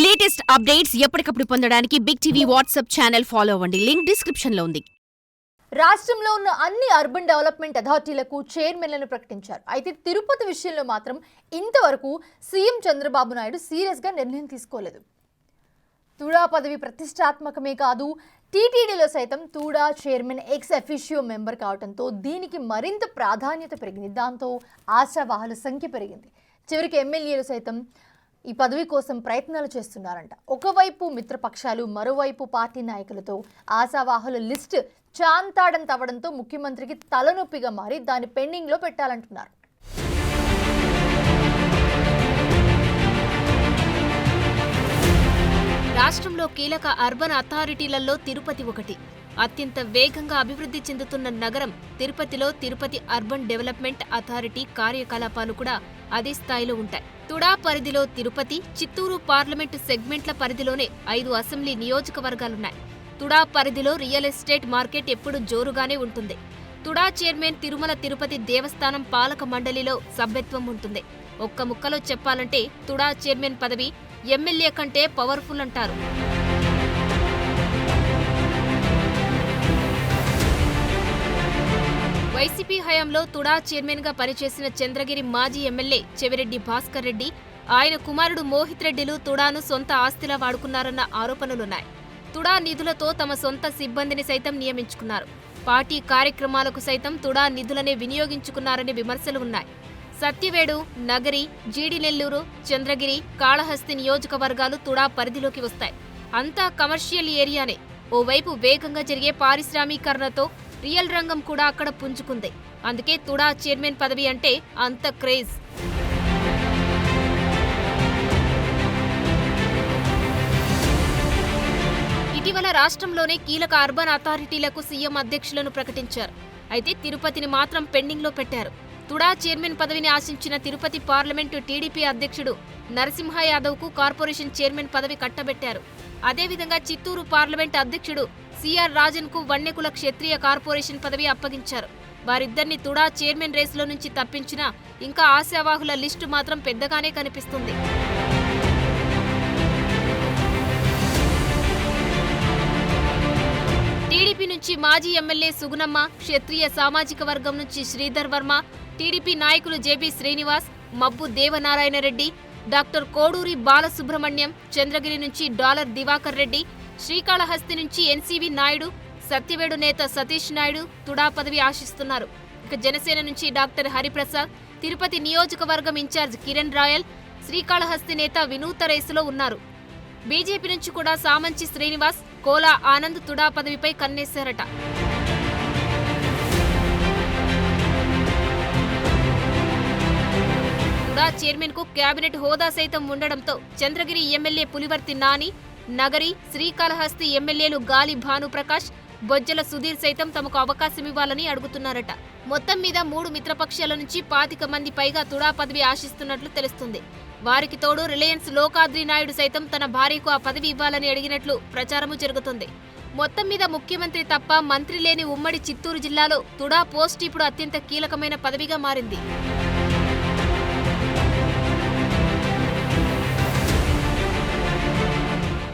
Latest updates ఎప్పటికప్పుడు పొందడానికి Big TV WhatsApp channel follow అవ్వండి. లింక్ డిస్క్రిప్షన్ లో ఉంది. రాష్ట్రంలో ఉన్న అన్ని అర్బన్ డెవలప్మెంట్ అథారిటీలకు చైర్మన్లను ప్రకటించారు. అయితే తిరుపతి విషయంలో మాత్రం ఇంతవరకు సీఎం చంద్రబాబు నాయుడు సీరియస్గా నిర్ణయం తీసుకోలేదు. తుడా పదవి ప్రతిష్టాత్మకమే కాదు, టీటీడీలో సైతం TUDA chairman ex officio member కావడంతో దీనికి మరింత ప్రాధాన్యత పెరిగింది. దాంతో ఆశావాహుల సంఖ్య పెరిగింది. చివరికి ఎమ్మెల్యేలు సైతం ఈ పదవి కోసం ప్రయత్నాలు చేస్తున్నారంట. ఒకవైపు మిత్రపక్షాలు, మరోవైపు పార్టీ నాయకులతో ఆశావాహుల లిస్ట్ చాంతాడం తవ్వడంతో ముఖ్యమంత్రికి తలనొప్పిగా మారి దాన్ని పెండింగ్లో పెట్టాలంటున్నారు. రాష్ట్రంలో కీలక అర్బన్ అథారిటీలలో తిరుపతి ఒకటి. అత్యంత వేగంగా అభివృద్ధి చెందుతున్న నగరం తిరుపతిలో తిరుపతి అర్బన్ డెవలప్మెంట్ అథారిటీ కార్యకలాపాలు కూడా అదే స్థాయిలో ఉంటాయి. తుడా పరిధిలో తిరుపతి, చిత్తూరు పార్లమెంటు సెగ్మెంట్ల పరిధిలోనే 5 అసెంబ్లీ నియోజకవర్గాలున్నాయి. తుడా పరిధిలో రియల్ ఎస్టేట్ మార్కెట్ ఎప్పుడు జోరుగానే ఉంటుంది. తుడా చైర్మన్ తిరుమల తిరుపతి దేవస్థానం పాలక మండలిలో సభ్యత్వం ఉంటుంది. ఒక్క ముక్కలో చెప్పాలంటే తుడా చైర్మన్ పదవి ఎమ్మెల్యే కంటే పవర్ఫుల్ అంటారు. వైసీపీ హయాంలో తుడా చైర్మన్ గా పనిచేసిన చంద్రగిరి మాజీ ఎమ్మెల్యే చెవిరెడ్డి భాస్కర్ రెడ్డి, ఆయన కుమారుడు మోహిత్ రెడ్డిలు తుడాను సొంత ఆస్తిలా వాడుకున్నారన్న ఆరోపణలున్నాయి. తుడా నిధులతో తమ సొంత సిబ్బందిని సైతం నియమించుకున్నారు. పార్టీ కార్యక్రమాలకు సైతం తుడా నిధులనే వినియోగించుకున్నారనే విమర్శలు ఉన్నాయి. సత్యవేడు, నగరి, జీడినెల్లూరు, చంద్రగిరి, కాళహస్తి నియోజకవర్గాలు తుడా పరిధిలోకి వస్తాయి. అంతా కమర్షియల్ ఏరియానే. ఓవైపు వేగంగా జరిగే పారిశ్రామీకరణతో రియల్ రంగం కూడా అక్కడ పుంజుకుంది. అందుకే తుడా చైర్మన్ పదవి అంటే అంత క్రేజ్. ఇటీవల రాష్ట్రంలోనే కీలక అర్బన్ అథారిటీలకు సీఎం అధ్యక్షులను ప్రకటించారు. అయితే తిరుపతిని మాత్రం పెండింగ్లో పెట్టారు. తుడా చైర్మన్ పదవిని ఆశించిన తిరుపతి పార్లమెంటు టీడీపీ అధ్యక్షుడు నరసింహ యాదవ్కు కార్పొరేషన్ చైర్మన్ పదవి కట్టబెట్టారు. అదేవిధంగా చిత్తూరు పార్లమెంటు అధ్యక్షుడు సిఆర్ రాజన్కు వన్నెకుల క్షత్రియ కార్పొరేషన్ పదవి అప్పగించారు. వారిద్దరిని తుడా చైర్మన్ రేసులో నుంచి తప్పించినా ఇంకా ఆశావాహుల లిస్టు మాత్రం పెద్దగానే కనిపిస్తుంది. టీడీపీ నుంచి మాజీ ఎమ్మెల్యే సుగుణమ్మ, క్షత్రియ సామాజిక వర్గం నుంచి శ్రీధర్ వర్మ, టీడీపీ నాయకులు జేబీ శ్రీనివాస్, మబ్బు దేవనారాయణ రెడ్డి, డాక్టర్ కోడూరి బాలసుబ్రహ్మణ్యం, చంద్రగిరి నుంచి డాలర్ దివాకర్ రెడ్డి, శ్రీకాళహస్తి నుంచి ఎన్సీవీ నాయుడు, సత్యవేడు నేత సతీష్ నాయుడు తుడా పదవి ఆశిస్తున్నారు. ఇక జనసేన నుంచి డాక్టర్ హరిప్రసాద్, తిరుపతి నియోజకవర్గం ఇన్ఛార్జ్ కిరణ్ రాయల్, శ్రీకాళహస్తి నేత వినూత రేసులో ఉన్నారు. బీజేపీ నుంచి కూడా సామంచి శ్రీనివాస్, కోలా ఆనంద్ తుడా పదవిపై కన్నేశారట. తుడా చైర్మన్ కు కేబినెట్ హోదా సైతం ఉండడంతో చంద్రగిరి ఎమ్మెల్యే పులివర్తి నాని, నగరి, శ్రీకాళహస్తి ఎమ్మెల్యేలు గాలి భానుప్రకాష్, బొజ్జల సుధీర్ సైతం తమకు అవకాశమివ్వాలని అడుగుతున్నారట. మొత్తం మీద 3 మిత్రపక్షాల నుంచి 25 మంది పైగా తుడా పదవి ఆశిస్తున్నట్లు తెలుస్తుంది. వారికి తోడు రిలయన్స్ లోకాద్రి నాయుడు సైతం తన భార్యకు ఆ పదవి ఇవ్వాలని అడిగినట్లు ప్రచారము జరుగుతుంది. మొత్తం మీద ముఖ్యమంత్రి తప్ప మంత్రి లేని ఉమ్మడి చిత్తూరు జిల్లాలో తుడా పోస్ట్ ఇప్పుడు అత్యంత కీలకమైన పదవిగా మారింది.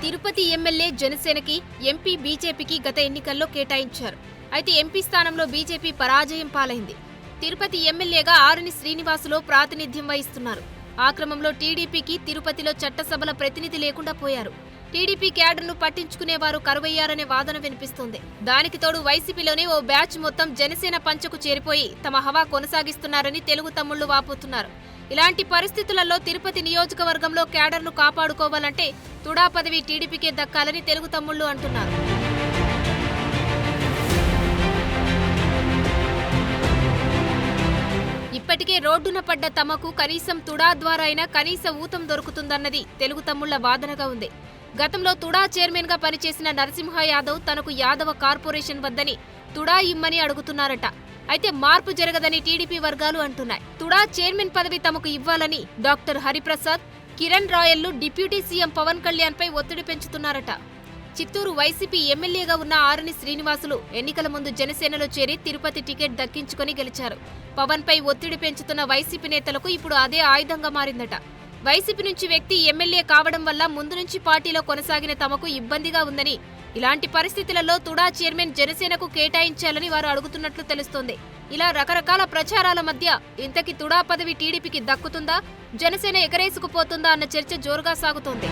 తిరుపతి ఎమ్మెల్యే జనసేనకి, ఎంపీ బీజేపీకి గత ఎన్నికల్లో కేటాయించారు. అయితే ఎంపీ స్థానంలో బీజేపీ పరాజయం పాలైంది. తిరుపతి ఎమ్మెల్యేగా ఆరుని శ్రీనివాసులో ప్రాతినిధ్యం వహిస్తున్నారు. ఆ క్రమంలో టీడీపీకి తిరుపతిలో చట్టసభల ప్రతినిధి లేకుండా పోయారు. టీడీపీ క్యాడర్ను పట్టించుకునేవారు కరువయ్యారనే వాదన వినిపిస్తోంది. దానికి తోడు వైసీపీలోనే ఓ బ్యాచ్ మొత్తం జనసేన పంచకు చేరిపోయి తమ హవా కొనసాగిస్తున్నారని తెలుగు తమ్ముళ్లు వాపోతున్నారు. ఇలాంటి పరిస్థితులలో తిరుపతి నియోజకవర్గంలో క్యాడర్ను కాపాడుకోవాలంటే తుడా పదవి టీడీపీకే దక్కాలని తెలుగు తమ్ముళ్లు అంటున్నారు. ఇప్పటికే రోడ్డున పడ్డ తమకు కనీసం తుడా ద్వారా అయినా కనీస ఊతం దొరుకుతుందన్నది తెలుగు తమ్ముళ్ల వాదనగా ఉంది. గతంలో తుడా చైర్మన్ గా పనిచేసిన నరసింహ యాదవ్ తనకు యాదవ కార్పొరేషన్ వద్దని తుడా ఇమ్మని అడుగుతున్నారట. అయితే మార్పు జరగదని టీడీపీ వర్గాలు అంటున్నాయి. తుడా చైర్మన్ పదవి తమకు ఇవ్వాలని డాక్టర్ హరిప్రసాద్, కిరణ్ రాయల్లు డిప్యూటీ సీఎం పవన్ కళ్యాణ్ పై ఒత్తిడి పెంచుతున్నారట. చిత్తూరు వైసీపీ ఎమ్మెల్యేగా ఉన్న ఆరుని శ్రీనివాసులు ఎన్నికల ముందు జనసేనలో చేరి తిరుపతి టికెట్ దక్కించుకుని గెలిచారు. పవన్ పై ఒత్తిడి పెంచుతున్న వైసీపీ నేతలకు ఇప్పుడు అదే ఆయుధంగా మారిందట. వైసీపీ నుంచి వ్యక్తి ఎమ్మెల్యే కావడం వల్ల ముందు నుంచి పార్టీలో కొనసాగిన తమకు ఇబ్బందిగా ఉందని, ఇలాంటి పరిస్థితులలో తుడా చైర్మన్ జనసేనకు కేటాయించాలని వారు అడుగుతున్నట్లు తెలుస్తోంది. ఇలా రకరకాల ప్రచారాల మధ్య ఇంతకీ తుడా పదవి టీడీపీకి దక్కుతుందా, జనసేన ఎగరేసుకుపోతుందా అన్న చర్చ జోరుగా సాగుతోంది.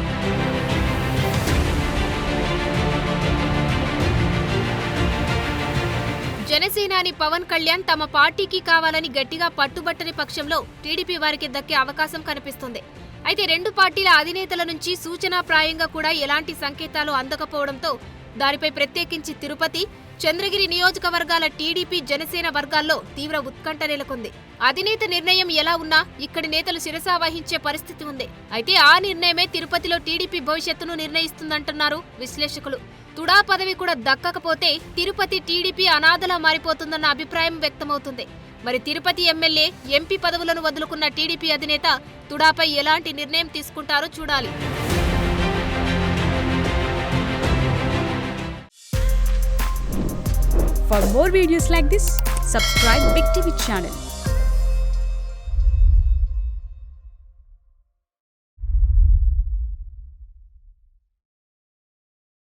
జనసేనాని పవన్ కళ్యాణ్ తమ పార్టీకి కావాలని గట్టిగా పట్టుబట్టని పక్షంలో టీడీపీ వారికి దక్కే అవకాశం కనిపిస్తుంది. అయితే రెండు పార్టీల అధినేతల నుంచి సూచనాప్రాయంగా కూడా ఎలాంటి సంకేతాలు అందకపోవడంతో దానిపై ప్రత్యేకించి తిరుపతి, చంద్రగిరి నియోజకవర్గాల టీడీపీ, జనసేన వర్గాల్లో తీవ్ర ఉత్కంఠ నెలకొంది. అధినేత నిర్ణయం ఎలా ఉన్నా ఇక్కడి నేతలు శిరసా వహించే పరిస్థితి ఉంది. అయితే ఆ నిర్ణయమే తిరుపతిలో టీడీపీ భవిష్యత్తును నిర్ణయిస్తుందంటున్నారు విశ్లేషకులు. తుడా పదవి కూడా దక్కకపోతే తిరుపతి టీడీపీ అనాథలా మారిపోతుందన్న అభిప్రాయం వ్యక్తమవుతుంది. మరి తిరుపతి ఎమ్మెల్యే, ఎంపీ పదవులను వదులుకున్న టీడీపీ అధినేత తుడాపై ఎలాంటి నిర్ణయం తీసుకుంటారో చూడాలి. For more videos like this, subscribe Big TV channel.